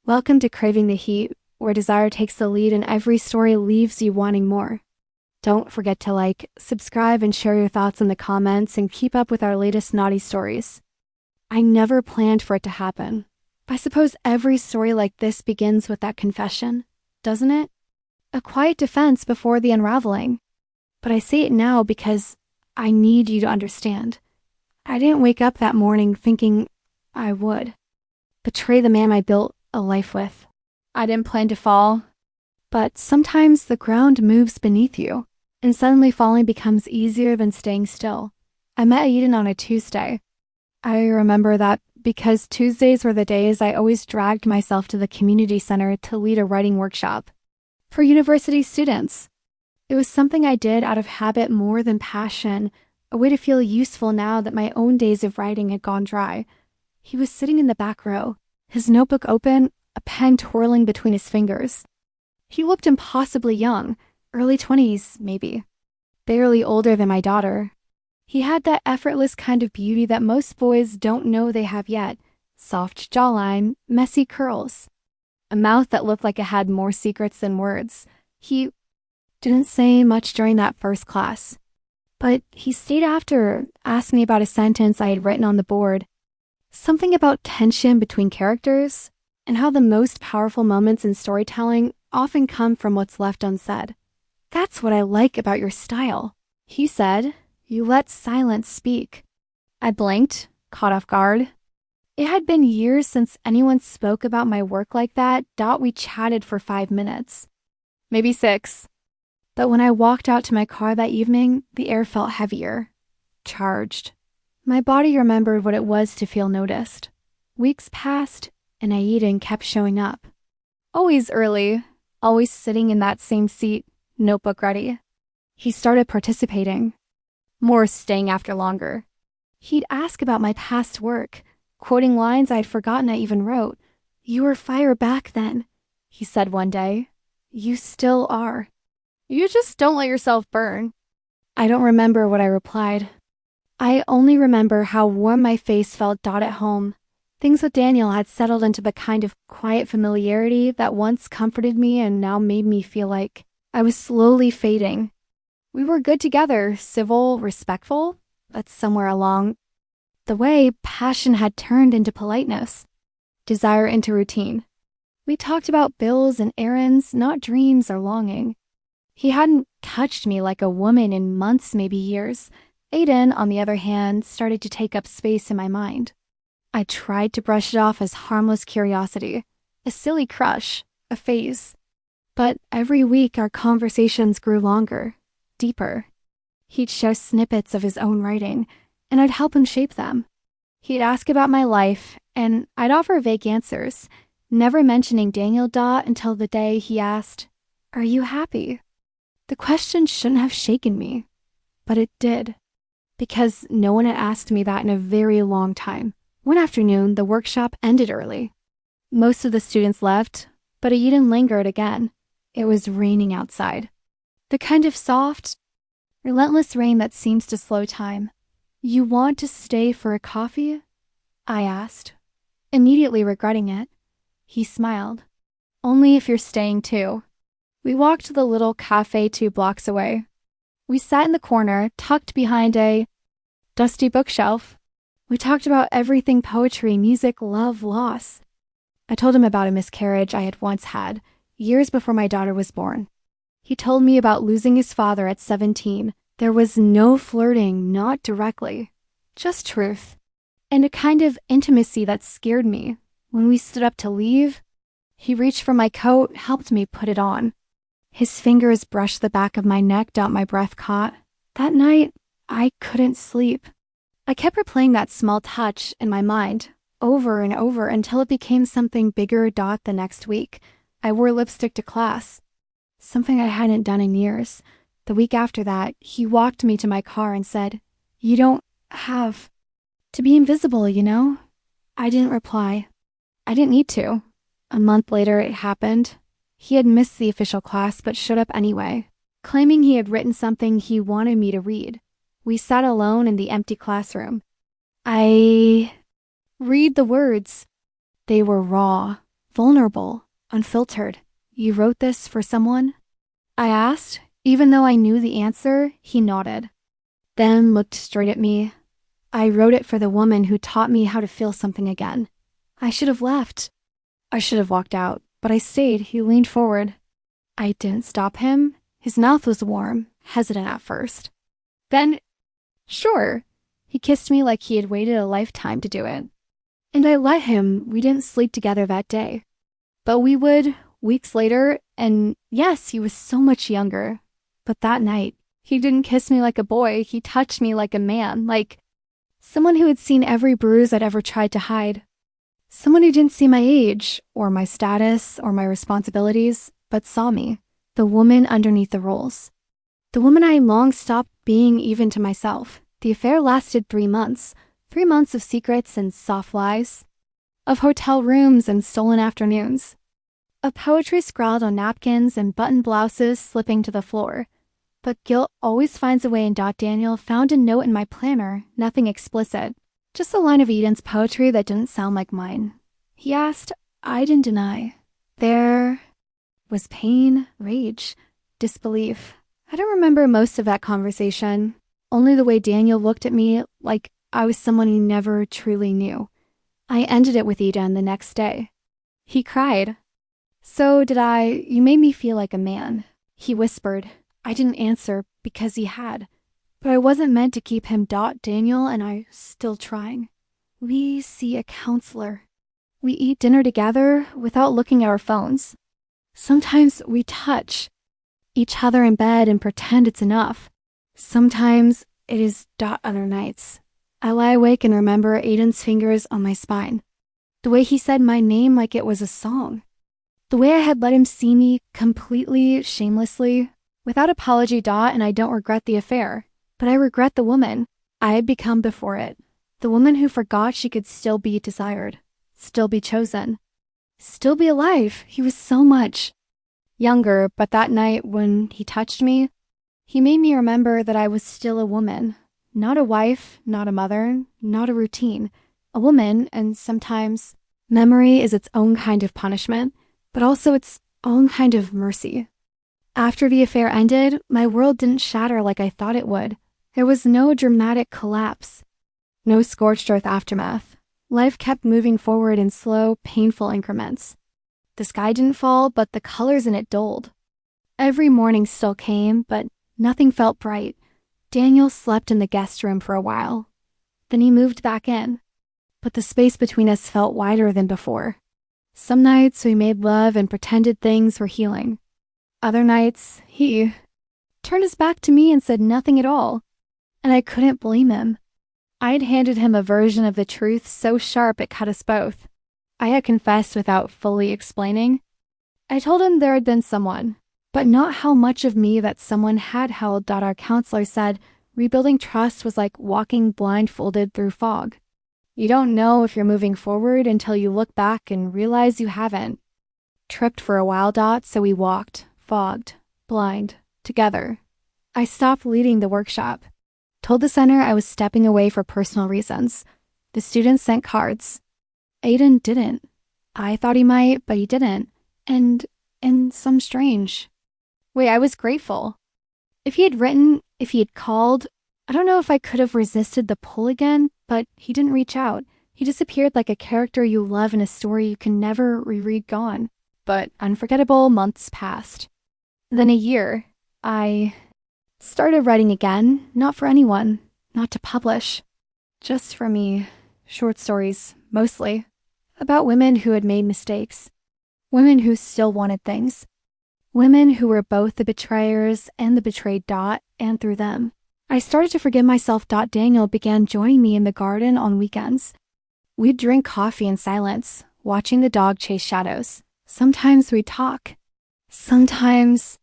Welcome to Craving the Heat, where desire takes the lead and every story leaves you wanting more. Don't forget to like, subscribe, and share your thoughts in the comments and keep up with our latest naughty stories. I never planned for it to happen. I suppose every story like this begins with that confession, doesn't it? A quiet defense before the unraveling. But I say it now because I need you to understand. I didn't wake up that morning thinking I would betray the man I built a life with. I didn't plan to fall. But sometimes the ground moves beneath you, and suddenly falling becomes easier than staying still. I met Aiden on a Tuesday. I remember that because Tuesdays were the days I always dragged myself to the community center to lead a writing workshop for university students. It was something I did out of habit more than passion, a way to feel useful now that my own days of writing had gone dry. He was sitting in the back row, his notebook open, a pen twirling between his fingers. He looked impossibly young, early 20s, maybe. Barely older than my daughter. He had that effortless kind of beauty that most boys don't know they have yet. Soft jawline, messy curls. A mouth that looked like it had more secrets than words. He didn't say much during that first class. But he stayed after, asked me about a sentence I had written on the board. Something about tension between characters, and how the most powerful moments in storytelling often come from what's left unsaid. That's what I like about your style, he said. You let silence speak. I blinked, caught off guard. It had been years since anyone spoke about my work like that. We chatted for 5 minutes. Maybe 6. But when I walked out to my car that evening, the air felt heavier. Charged. My body remembered what it was to feel noticed. Weeks passed, and Aiden kept showing up. Always early, always sitting in that same seat, notebook ready. He started participating. More staying after longer. He'd ask about my past work, quoting lines I'd forgotten I even wrote. You were fire back then, he said one day. You still are. You just don't let yourself burn. I don't remember what I replied. I only remember how warm my face felt at home. Things with Daniel had settled into the kind of quiet familiarity that once comforted me and now made me feel like I was slowly fading. We were good together, civil, respectful, but somewhere along the way, passion had turned into politeness, desire into routine. We talked about bills and errands, not dreams or longing. He hadn't touched me like a woman in months, maybe years. Aiden, on the other hand, started to take up space in my mind. I tried to brush it off as harmless curiosity, a silly crush, a phase. But every week our conversations grew longer, deeper. He'd share snippets of his own writing, and I'd help him shape them. He'd ask about my life, and I'd offer vague answers, never mentioning Daniel until the day he asked, "Are you happy?" The question shouldn't have shaken me, but it did. Because no one had asked me that in a very long time. One afternoon, the workshop ended early. Most of the students left, but Aiden lingered again. It was raining outside. The kind of soft, relentless rain that seems to slow time. You want to stay for a coffee? I asked, immediately regretting it. He smiled. Only if you're staying too. We walked to the little cafe 2 blocks away. We sat in the corner, tucked behind a dusty bookshelf. We talked about everything poetry, music, love, loss. I told him about a miscarriage I had once had, years before my daughter was born. He told me about losing his father at 17. There was no flirting, not directly, just truth. And a kind of intimacy that scared me. When we stood up to leave, he reached for my coat, helped me put it on. His fingers brushed the back of my neck, my breath caught. That night, I couldn't sleep. I kept replaying that small touch in my mind, over and over, until it became something bigger. The next week, I wore lipstick to class. Something I hadn't done in years. The week after that, he walked me to my car and said, "You don't have to be invisible, you know?" I didn't reply. I didn't need to. A month later, it happened. He had missed the official class but showed up anyway, claiming he had written something he wanted me to read. We sat alone in the empty classroom. I read the words. They were raw, vulnerable, unfiltered. You wrote this for someone? I asked. Even though I knew the answer, he nodded. Then looked straight at me. I wrote it for the woman who taught me how to feel something again. I should have left. I should have walked out, but I stayed. He leaned forward. I didn't stop him. His mouth was warm, hesitant at first. Then, sure, he kissed me like he had waited a lifetime to do it. And I let him. We didn't sleep together that day. But we would, weeks later, and yes, he was so much younger. But that night, he didn't kiss me like a boy. He touched me like a man, like someone who had seen every bruise I'd ever tried to hide. Someone who didn't see my age, or my status, or my responsibilities, but saw me, the woman underneath the roles. The woman I long stopped being even to myself. The affair lasted 3 months. 3 months of secrets and soft lies. Of hotel rooms and stolen afternoons. Of poetry scrawled on napkins and button blouses slipping to the floor. But guilt always finds a way, and Daniel found a note in my planner, nothing explicit. Just a line of Eden's poetry that didn't sound like mine. He asked, I didn't deny. There was pain, rage, disbelief. I don't remember most of that conversation. Only the way Daniel looked at me like I was someone he never truly knew. I ended it with Eden the next day. He cried. So did I. You made me feel like a man. He whispered. I didn't answer because he had. But I wasn't meant to keep him. Daniel and I still trying. We see a counselor. We eat dinner together without looking at our phones. Sometimes we touch each other in bed and pretend it's enough. Sometimes it is other nights. I lie awake and remember Aiden's fingers on my spine. The way he said my name like it was a song. The way I had let him see me completely, shamelessly, without apology. And I don't regret the affair, but I regret the woman I had become before it. The woman who forgot she could still be desired, still be chosen, still be alive. He was so much younger, but that night when he touched me, he made me remember that I was still a woman. Not a wife, not a mother, not a routine. A woman, and sometimes memory is its own kind of punishment, but also its own kind of mercy. After the affair ended, my world didn't shatter like I thought it would. There was no dramatic collapse, no scorched earth aftermath. Life kept moving forward in slow, painful increments. The sky didn't fall, but the colors in it dulled. Every morning still came, but nothing felt bright. Daniel slept in the guest room for a while. Then he moved back in, but the space between us felt wider than before. Some nights we made love and pretended things were healing. Other nights, he turned his back to me and said nothing at all, and I couldn't blame him. I'd handed him a version of the truth so sharp it cut us both. I had confessed without fully explaining. I told him there had been someone, but not how much of me that someone had held. Our counselor said rebuilding trust was like walking blindfolded through fog. You don't know if you're moving forward until you look back and realize you haven't. Tripped for a while. So we walked, fogged, blind, together. I stopped leading the workshop. Told the center I was stepping away for personal reasons. The students sent cards. Aiden didn't. I thought he might, but he didn't. And in some strange way, I was grateful. If he had written, if he had called, I don't know if I could have resisted the pull again, but he didn't reach out. He disappeared like a character you love in a story you can never reread. Gone. But unforgettable months passed. Then a year, I started writing again, not for anyone, not to publish, just for me. Short stories, mostly, about women who had made mistakes, women who still wanted things, women who were both the betrayers and the betrayed. And through them, I started to forgive myself. Daniel began joining me in the garden on weekends. We'd drink coffee in silence, watching the dog chase shadows. Sometimes we'd talk. Sometimes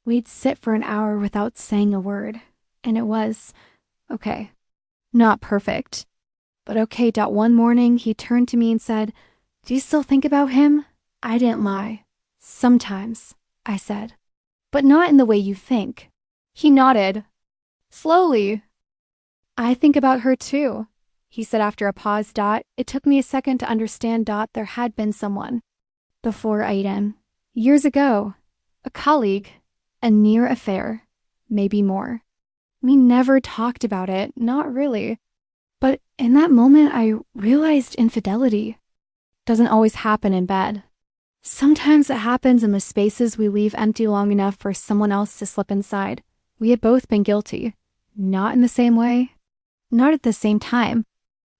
we'd sit for an hour without saying a word. And it was okay. Not perfect, but okay. One morning, he turned to me and said, "Do you still think about him?" I didn't lie. "Sometimes," I said, "but not in the way you think." He nodded. Slowly. "I think about her too," he said after a pause. It took me a second to understand. There had been someone. Before Aiden. Years ago. A colleague. A near affair. Maybe more. We never talked about it, not really. But in that moment, I realized infidelity doesn't always happen in bed. Sometimes it happens in the spaces we leave empty long enough for someone else to slip inside. We had both been guilty. Not in the same way. Not at the same time.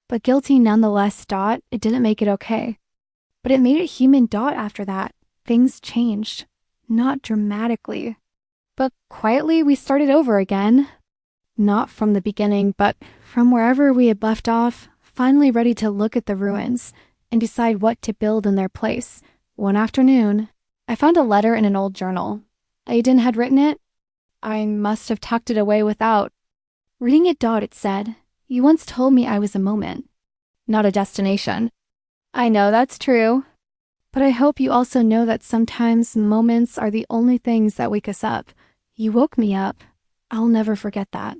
But guilty nonetheless. It didn't make it okay. But it made it human. After that. Things changed. Not dramatically. But quietly we started over again. Not from the beginning, but from wherever we had left off, finally ready to look at the ruins and decide what to build in their place. One afternoon, I found a letter in an old journal. Aiden had written it. I must have tucked it away without. Reading it, it said, "You once told me I was a moment, not a destination." I know that's true, but I hope you also know that sometimes moments are the only things that wake us up. You woke me up. I'll never forget that.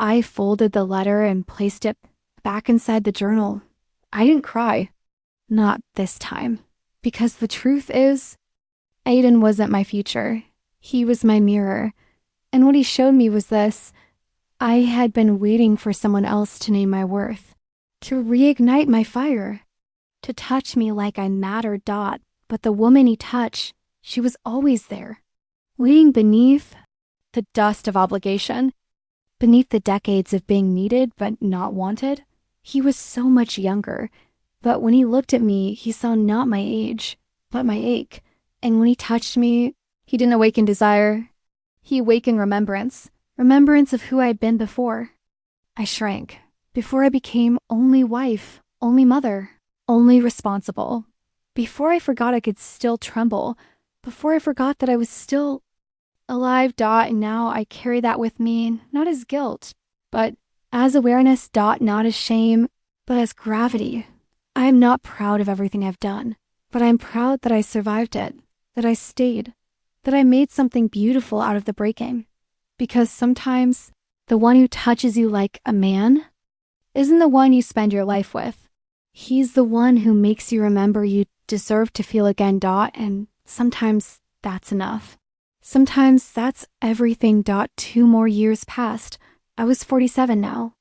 I folded the letter and placed it back inside the journal. I didn't cry. Not this time. Because the truth is, Aiden wasn't my future. He was my mirror. And what he showed me was this. I had been waiting for someone else to name my worth. To reignite my fire. To touch me like I mattered. But the woman he touched, she was always there. Waiting beneath the dust of obligation. Beneath the decades of being needed but not wanted. He was so much younger. But when he looked at me, he saw not my age, but my ache. And when he touched me, he didn't awaken desire. He awakened remembrance. Remembrance of who I had been before. I shrank. Before I became only wife, only mother, only responsible. Before I forgot I could still tremble. Before I forgot that I was still alive. And now I carry that with me, not as guilt, but as awareness. Not as shame, but as gravity. I am not proud of everything I've done, but I'm proud that I survived it, that I stayed, that I made something beautiful out of the breaking. Because sometimes the one who touches you like a man isn't the one you spend your life with. He's the one who makes you remember you deserve to feel again. And sometimes that's enough. Sometimes that's everything. 2 more years passed. I was 47 now.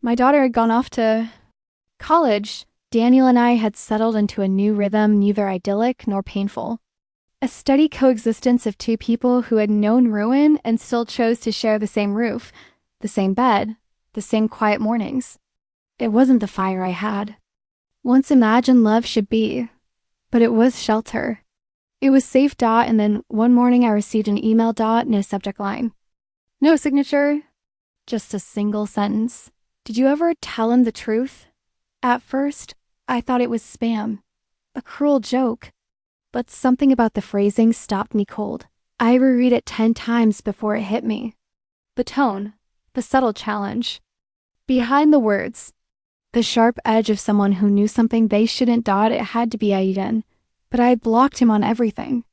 My daughter had gone off to college. Daniel and I had settled into a new rhythm, neither idyllic nor painful. A steady coexistence of 2 people who had known ruin and still chose to share the same roof, the same bed, the same quiet mornings. It wasn't the fire I had. Once imagined love should be, but it was shelter. It was safe. And then one morning I received an email. No subject line. No signature. Just a single sentence. Did you ever tell him the truth? At first, I thought it was spam, a cruel joke, but something about the phrasing stopped me cold. I reread it 10 times before it hit me. The tone, the subtle challenge. Behind the words, the sharp edge of someone who knew something they shouldn't. It had to be Aiden, but I had blocked him on everything.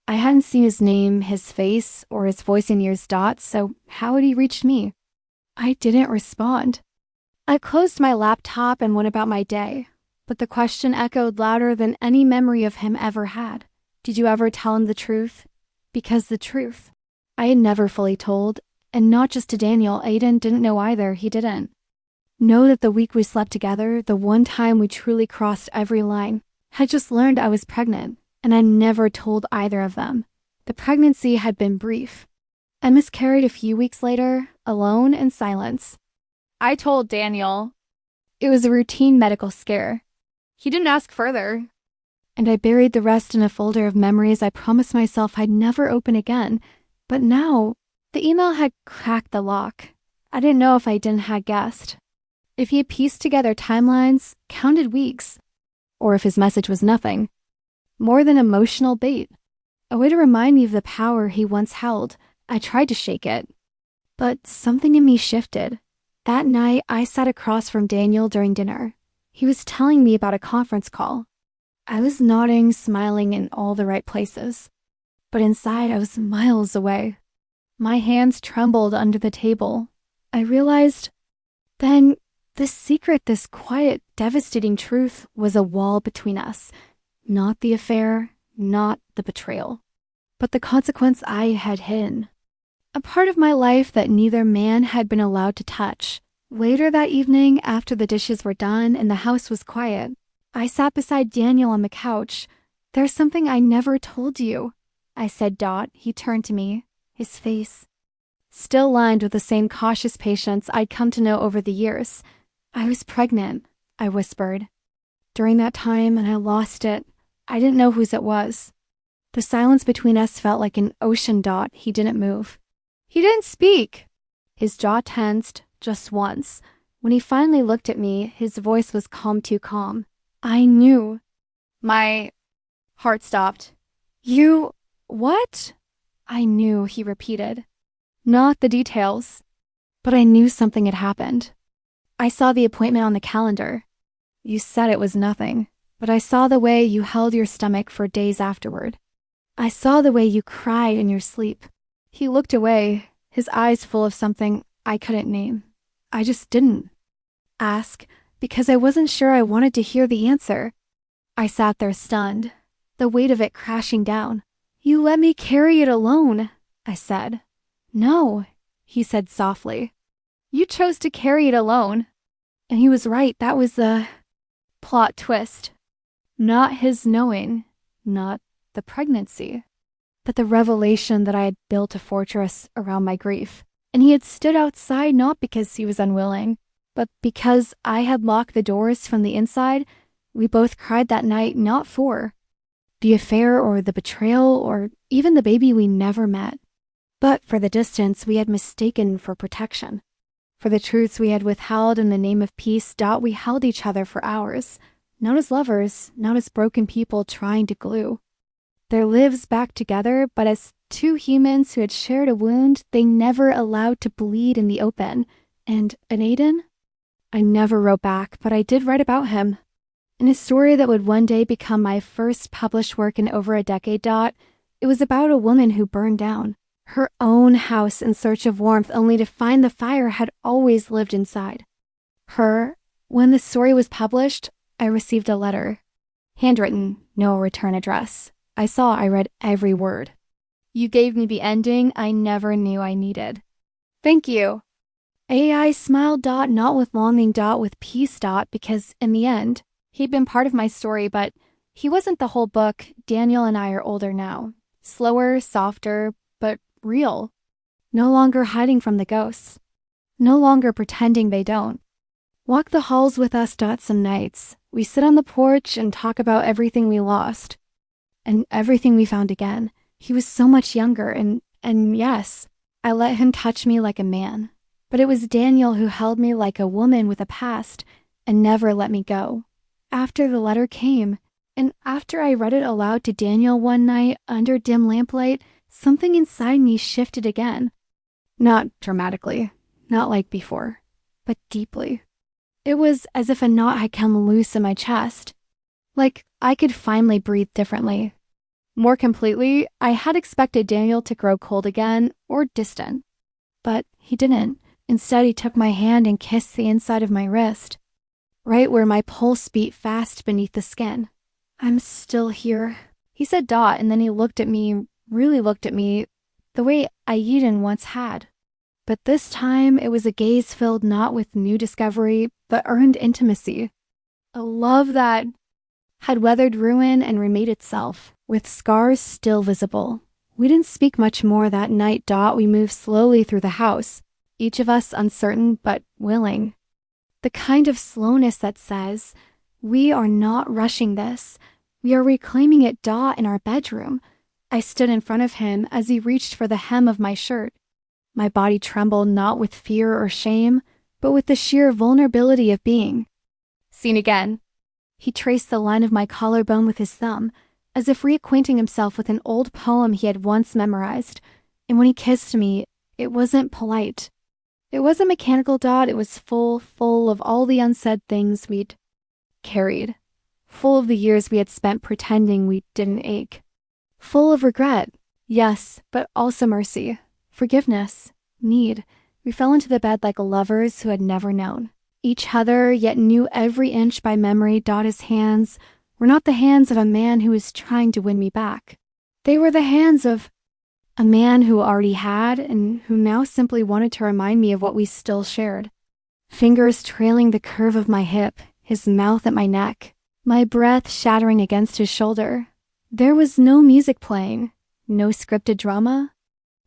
I hadn't seen his name, his face, or his voice in years. So how had he reached me? I didn't respond. I closed my laptop and went about my day, but the question echoed louder than any memory of him ever had. Did you ever tell him the truth? Because the truth, I had never fully told, and not just to Daniel. Aiden didn't know either. He didn't know that the week we slept together, the one time we truly crossed every line, had just learned I was pregnant, and I never told either of them. The pregnancy had been brief. I miscarried a few weeks later, alone in silence. I told Daniel. It was a routine medical scare. He didn't ask further. And I buried the rest in a folder of memories I promised myself I'd never open again. But now, the email had cracked the lock. I didn't know if Aiden had guessed. If he had pieced together timelines, counted weeks, or if his message was nothing. More than emotional bait. A way to remind me of the power he once held. I tried to shake it. But something in me shifted. That night, I sat across from Daniel during dinner. He was telling me about a conference call. I was nodding, smiling in all the right places. But inside, I was miles away. My hands trembled under the table. I realized then this secret, this quiet, devastating truth was a wall between us. Not the affair, not the betrayal, but the consequence I had hidden. A part of my life that neither man had been allowed to touch. Later that evening, after the dishes were done and the house was quiet, I sat beside Daniel on the couch. "There's something I never told you," I said. He turned to me, his face still lined with the same cautious patience I'd come to know over the years. "I was pregnant," I whispered. "During that time, and I lost it. I didn't know whose it was." The silence between us felt like an ocean. He didn't move. He didn't speak. His jaw tensed just once. When he finally looked at me, his voice was calm, too calm. "I knew." My heart stopped. "You... what?" "I knew," he repeated. "Not the details, but I knew something had happened. I saw the appointment on the calendar. You said it was nothing, but I saw the way you held your stomach for days afterward. I saw the way you cried in your sleep." He looked away, his eyes full of something I couldn't name. I just didn't ask because I wasn't sure I wanted to hear the answer. I sat there stunned, the weight of it crashing down. "You let me carry it alone," I said. "No," he said softly. "You chose to carry it alone." And he was right. That was the plot twist. Not his knowing, not the pregnancy, but the revelation that I had built a fortress around my grief. And he had stood outside not because he was unwilling, but because I had locked the doors from the inside. We both cried that night, not for the affair or the betrayal or even the baby we never met, but for the distance we had mistaken for protection. For the truths we had withheld in the name of peace. We held each other for hours, not as lovers, not as broken people trying to glue their lives back together, but as two humans who had shared a wound they never allowed to bleed in the open. And Aiden? I never wrote back, but I did write about him. In a story that would one day become my first published work in over a decade. It was about a woman who burned down her own house in search of warmth, only to find the fire had always lived inside her. When the story was published, I received a letter. Handwritten, no return address. I read every word. "You gave me the ending I never knew I needed. Thank you." AI smiled. Not with longing. With peace. Because in the end, he'd been part of my story, but he wasn't the whole book. Daniel and I are older now. Slower, softer, but real. No longer hiding from the ghosts. No longer pretending they don't. Walk the halls with us. Some nights, we sit on the porch and talk about everything we lost. And everything we found again. He was so much younger, and yes, I let him touch me like a man. But it was Daniel who held me like a woman with a past and never let me go. After the letter came, and after I read it aloud to Daniel one night under dim lamplight, something inside me shifted again. Not dramatically, not like before, but deeply. It was as if a knot had come loose in my chest. Like I could finally breathe differently. More completely. I had expected Daniel to grow cold again or distant. But he didn't. Instead, he took my hand and kissed the inside of my wrist, right where my pulse beat fast beneath the skin. "I'm still here," he said. And then he looked at me, really looked at me, the way Aiden once had. But this time, it was a gaze filled not with new discovery, but earned intimacy. A love that had weathered ruin and remade itself, with scars still visible. We didn't speak much more that night. We moved slowly through the house, each of us uncertain but willing. The kind of slowness that says, we are not rushing this. We are reclaiming it. In our bedroom. I stood in front of him as he reached for the hem of my shirt. My body trembled not with fear or shame, but with the sheer vulnerability of being seen again. He traced the line of my collarbone with his thumb, as if reacquainting himself with an old poem he had once memorized. And when he kissed me, it wasn't polite. It wasn't mechanical. It was full of all the unsaid things we'd carried. Full of the years we had spent pretending we didn't ache. Full of regret, yes, but also mercy, forgiveness, need. We fell into the bed like lovers who had never known each other, yet knew every inch by memory. His hands were not the hands of a man who was trying to win me back. They were the hands of a man who already had and who now simply wanted to remind me of what we still shared. Fingers trailing the curve of my hip, his mouth at my neck, my breath shattering against his shoulder. There was no music playing, no scripted drama,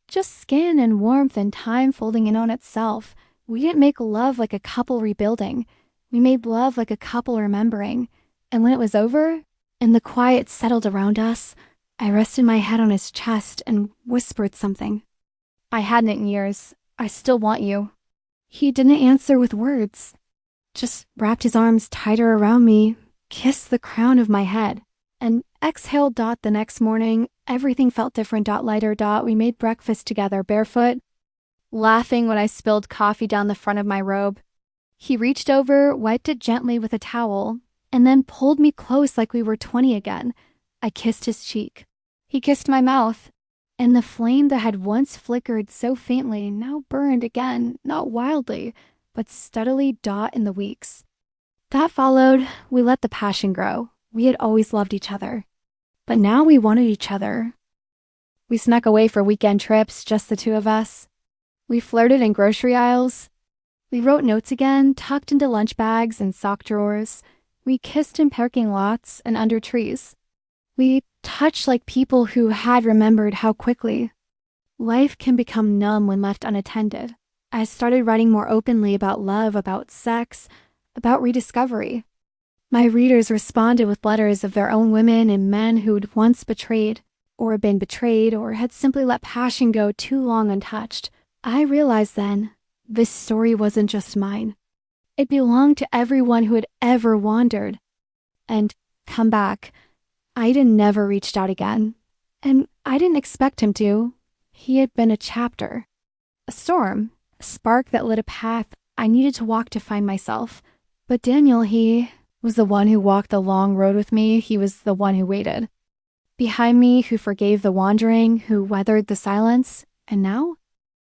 just skin and warmth and time folding in on itself. We didn't make love like a couple rebuilding. We made love like a couple remembering. And when it was over, and the quiet settled around us, I rested my head on his chest and whispered something. I hadn't in years. I still want you. He didn't answer with words, just wrapped his arms tighter around me, kissed the crown of my head, and exhaled. The next morning, everything felt different. Lighter. We made breakfast together, barefoot, laughing when I spilled coffee down the front of my robe. He reached over, wiped it gently with a towel, and then pulled me close like we were 20 again. I kissed his cheek. He kissed my mouth. And the flame that had once flickered so faintly now burned again, not wildly, but steadily. In the weeks that followed, we let the passion grow. We had always loved each other, but now we wanted each other. We snuck away for weekend trips, just the two of us. We flirted in grocery aisles. We wrote notes again, tucked into lunch bags and sock drawers. We kissed in parking lots and under trees. We touched like people who had remembered how quickly life can become numb when left unattended. I started writing more openly about love, about sex, about rediscovery. My readers responded with letters of their own women and men who'd once betrayed, or been betrayed, or had simply let passion go too long untouched. I realized then, this story wasn't just mine. It belonged to everyone who had ever wandered and come back. Aiden never reached out again, and I didn't expect him to. He had been a chapter, a storm, a spark that lit a path I needed to walk to find myself. But Daniel, he was the one who walked the long road with me. He was the one who waited behind me, who forgave the wandering, who weathered the silence. And now,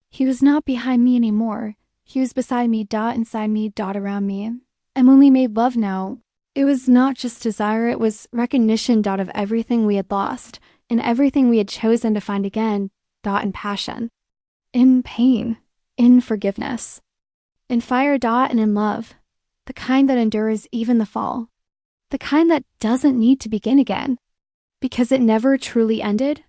he was not behind me anymore. He was beside me, inside me, around me. And when we made love now, it was not just desire, it was recognition. Of everything we had lost, and everything we had chosen to find again. In passion, in pain, in forgiveness, in fire. And in love, the kind that endures even the fall, the kind that doesn't need to begin again, because it never truly ended